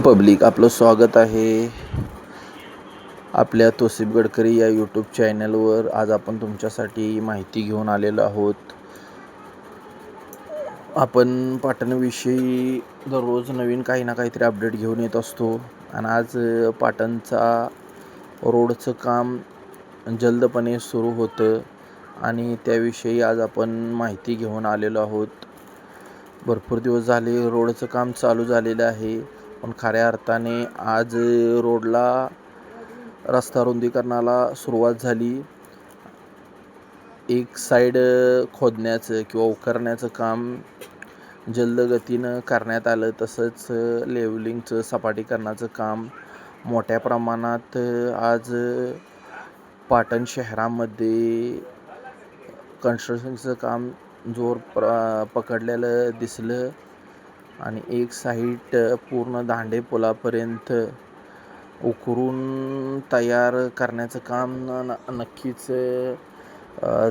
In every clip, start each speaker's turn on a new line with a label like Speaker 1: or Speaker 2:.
Speaker 1: Public, आपलं स्वागत आहे आपल्या तोसिफ गडकरी या यूट्यूब चॅनलवर. आज आपण तुमच्यासाठी माहिती घेऊन आलेलो आहोत. आपण पाटणविषयी दररोज नवीन काही ना काहीतरी अपडेट घेऊन येत असतो. आणि आज पाटणचा रोडचं काम जलदपणे सुरू होतं आणि त्याविषयी आज आपण माहिती घेऊन आलेलो आहोत. भरपूर दिवस झाले रोडचं काम चालू झालेलं आहे, पण खऱ्या अर्थाने आज रोडला रस्ता रुंदीकरणाला सुरुवात झाली. एक साईड खोदण्याचं किंवा उकरण्याचं काम जलद गतीनं करण्यात आलं. तसंच लेवलिंगचं, सपाटीकरणाचं काम मोठ्या प्रमाणात आज पाटण शहरामध्ये कन्स्ट्रक्शनचं काम पकडलेलं दिसलं. आणि एक साईड पूर्ण दांडे पुलापर्यंत उकरून तयार करण्याचं काम नक्कीच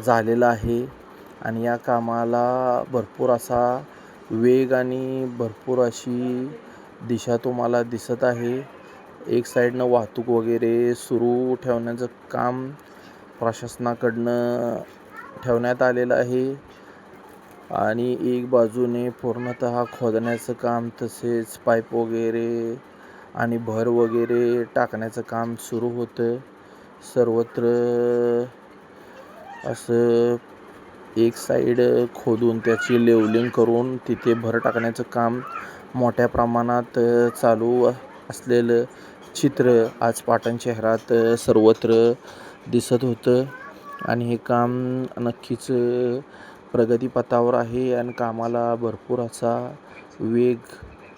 Speaker 1: झालेलं आहे. आणि या कामाला भरपूर असा वेग आणि भरपूर अशी दिशा तुम्हाला दिसत आहे. एक साईडनं वाहतूक वगैरे सुरू ठेवण्याचं काम प्रशासनाकडनं ठेवण्यात आलेलं आहे आणि एक बाजूने पूर्णतः खोदण्याचं काम, तसेच पाईप वगैरे आणि भर वगैरे टाकण्याचं काम सुरू होतं. सर्वत्र असं एक साईड खोदून त्याची लेवलिंग करून तिथे भर टाकण्याचं काम मोठ्या प्रमाणात चालू असलेलं चित्र आज पाटण शहरात सर्वत्र दिसत होतं. आणि हे काम नक्कीच प्रगतीपथावर आहे आणि कामाला भरपूर असा वेग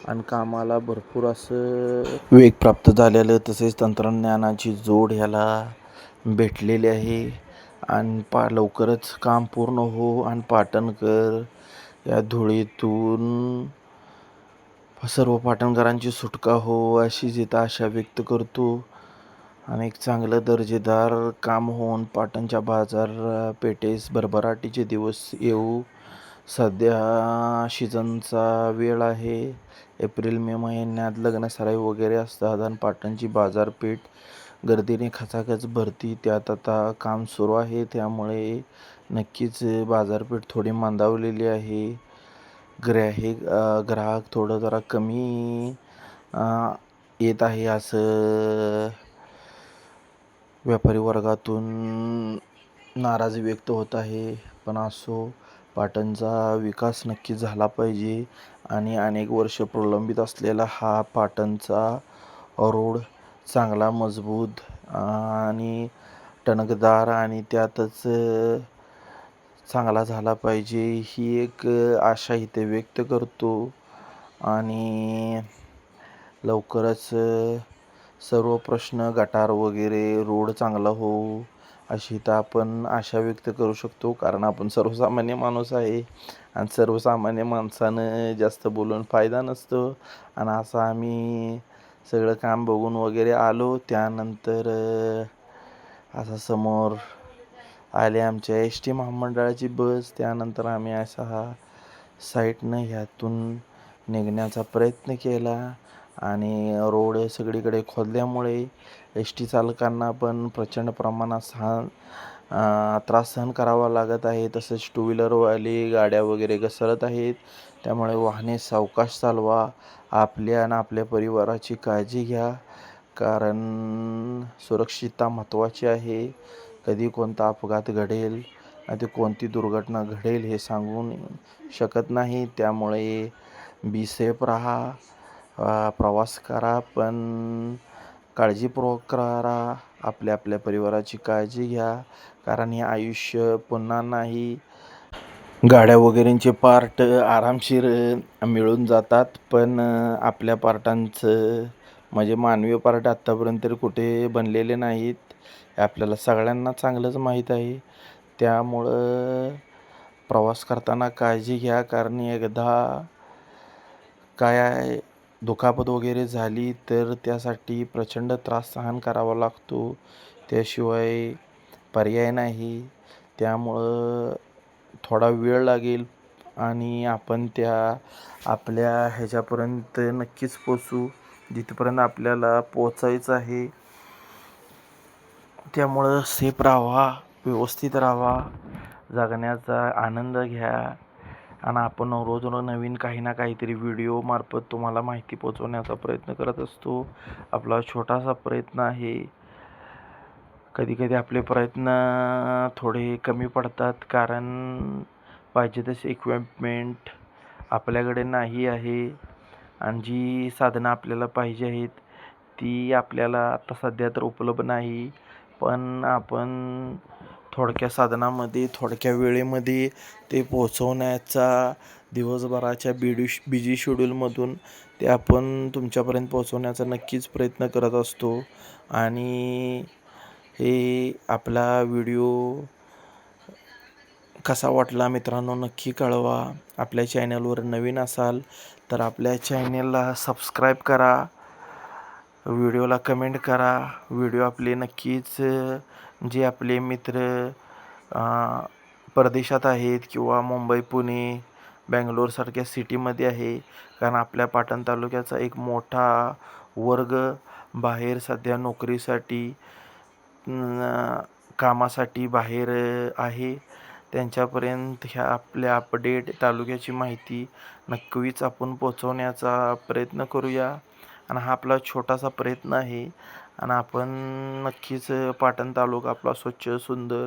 Speaker 1: आणि कामाला भरपूर असं वेग प्राप्त झालेलं, तसेच तंत्रज्ञानाची जोड ह्याला भेटलेली आहे. आणि लवकरच काम पूर्ण हो आणि पाटणकर या धुळीतून सर्व पाटणकरांची सुटका हो अशी जिथं आशा व्यक्त करतो. आणि एक चांगलं दर्जेदार काम होऊन पाटणच्या बाजारपेठेस भरभराटीचे दिवस येऊ. सध्या सीझनचा वेळ आहे. एप्रिल मे महिन्यात लग्नसराई वगैरे असतात आणि पाटणची बाजारपेठ गर्दीने खचाखच भरती. त्यात आता काम सुरू आहे, त्यामुळे नक्कीच बाजारपेठ थोडी मंदावलेली आहे. ग्राहक थोडं जरा कमी येत आहे असं व्यापारी वर्गातून नाराजी व्यक्त होत आहे. पण असो, पाटणचा विकास नक्की झाला पाहिजे आणि अनेक वर्ष प्रलंबित असलेला हा पाटणचा रोड चांगला, मजबूत आणि टणकदार आणि त्यातच चांगला झाला पाहिजे ही एक आशा इथे व्यक्त करतो. आणि लवकरच सर्व प्रश्न, गटार वगैरे, रोड चांगला होऊ अशी तर आपण आशा व्यक्त करू शकतो, कारण आपण सर्वसामान्य माणूस आहे आणि सर्वसामान्य माणसानं जास्त बोलून फायदा नसतो. आणि असं आम्ही सगळं काम बघून वगैरे आलो. त्यानंतर असा समोर आले आमच्या एस टी महामंडळाची बस. त्यानंतर आम्ही असा साईडनं ह्यातून निघण्याचा प्रयत्न केला. आणि रोड सगळीकडे खोदल्यामुळे एस टी चालकांना पण प्रचंड प्रमाणात त्रास सहन करावा लागत आहे. तसेच टू व्हीलरवाले गाड्या वगैरे घसरत आहेत. त्यामुळे वाहने सावकाश चालवा, आपल्या आणि आपल्या परिवाराची काळजी घ्या, कारण सुरक्षितता महत्त्वाची आहे. कधी कोणता अपघात घडेल आणि कोणती दुर्घटना घडेल हे सांगू शकत नाही. त्यामुळे बी सेफ राहा, प्रवास करा, पण काळजीपूर्वक करा. आपल्या परिवाराची काळजी घ्या, कारण हे आयुष्य पुन्हा नाही. गाड्या वगैरेंचे पार्ट आरामशीर मिळून जातात, पण आपल्या पार्टांचं म्हणजे मानवीय पार्ट आत्तापर्यंत तरी कुठे बनलेले नाहीत. हे आपल्याला सगळ्यांना चांगलंच माहीत आहे. त्यामुळं प्रवास करताना काळजी घ्या, कारण एकदा काय दुखापत वगैरे झाली तर त्यासाठी प्रचंड त्रास सहन करावा लागतो, त्याशिवाय पर्याय नाही. त्यामुळं थोडा वेळ लागेल आणि आपण आपल्या ह्याच्यापर्यंत नक्कीच पोचू. जिथपर्यंत आपल्याला पोचायचं आहे. त्यामुळं सेफ राहा, व्यवस्थित राहा, जगण्याचा आनंद घ्या आणि आपण रोज नवीन काही ना काहीतरी व्हिडिओमार्फत तुम्हाला माहिती पोचवण्याचा प्रयत्न करत असतो. आपला छोटासा प्रयत्न आहे. कधीकधी आपले प्रयत्न थोडे कमी पडतात, कारण पाहिजे तसे इक्विपमेंट आपल्याकडे नाही आहे आणि जी साधनं आपल्याला पाहिजे आहेत ती आपल्याला आता सध्या तर उपलब्ध नाही. पण आपण थोडक्या साधनामध्ये, थोडक्या वेळेमध्ये ते पोहोचवण्याचा दिवसभराच्या बिजी शेड्यूलमधून ते आपण तुमच्यापर्यंत पोहोचवण्याचा नक्कीच प्रयत्न करत असतो. आणि हे आपला व्हिडिओ कसा वाटला मित्रांनो नक्की कळवा. आपल्या चॅनलवर नवीन असाल तर आपल्या चॅनलला सबस्क्राईब करा, व्हिडिओला कमेंट करा. व्हिडिओ आपले नक्कीच जे आपले मित्र परदेशात आहेत किंवा मुंबई, पुणे, बँगलोरसारख्या सिटीमध्ये आहे, कारण आपल्या पाटण तालुक्याचा एक मोठा वर्ग बाहेर सध्या नोकरीसाठी, कामासाठी बाहेर आहे. त्यांच्यापर्यंत ह्या आपल्या अपडेट तालुक्याची माहिती नक्कीच आपण पोचवण्याचा प्रयत्न करूया. आणि हा आपला छोटासा प्रयत्न आहे आणि आपण नक्कीच पाटण तालुका आपला स्वच्छ, सुंदर,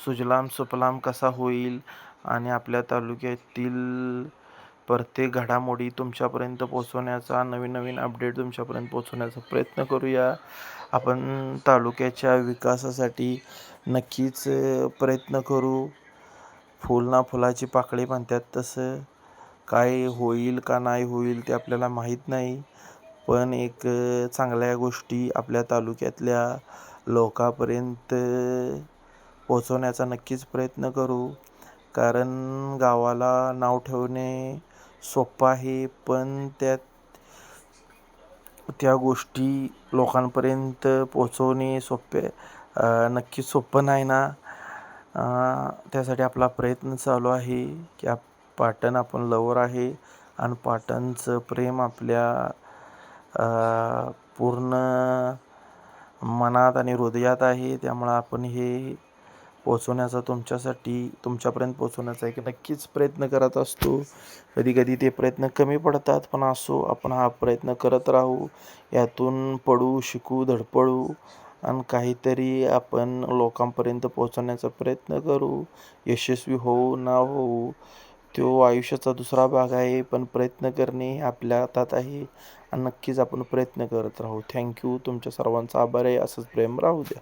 Speaker 1: सुजलाम सुफलाम कसा होईल आणि आपल्या तालुक्यातील प्रत्येक घडामोडी तुमच्यापर्यंत पोचवण्याचा, नवीन नवीन अपडेट तुमच्यापर्यंत पोचवण्याचा प्रयत्न करूया. आपण तालुक्याच्या विकासासाठी नक्कीच प्रयत्न करू. फुल ना फुलाची पाकळी म्हणतात तसं काय होईल का नाही होईल ते आपल्याला माहीत नाही, पण एक चांगल्या गोष्टी आपल्या तालुक्यातल्या लोकांपर्यंत पोचवण्याचा नक्कीच प्रयत्न करू. कारण गावाला नाव ठेवणे सोपं आहे, पण त्या गोष्टी लोकांपर्यंत पोचवणे नक्कीच सोपं नाही ना. त्यासाठी आपला प्रयत्न चालू आहे की पाटण आपण लवर आहे आणि पाटणचं प्रेम आपल्या पूर्ण मनात आणि हृदयात आहे. त्यामुळं आपण हे पोचवण्याचा, तुमच्यापर्यंत पोचवण्याचा एक नक्कीच प्रयत्न करत असतो. कधीकधी ते प्रयत्न कमी पडतात, पण असो, आपण हा प्रयत्न करत राहू. यातून पडू, शिकू, धडपडू आणि काहीतरी आपण लोकांपर्यंत पोचवण्याचा प्रयत्न करू. यशस्वी होऊ ना होऊ तो आयुष्याचा दुसरा भाग आहे, पण प्रयत्न करणे आपल्या हातात आहे आणि नक्कीच आपण प्रयत्न करत राहू. थँक्यू. तुमच्या सर्वांचा आभार आहे. असंच प्रेम राहू द्या.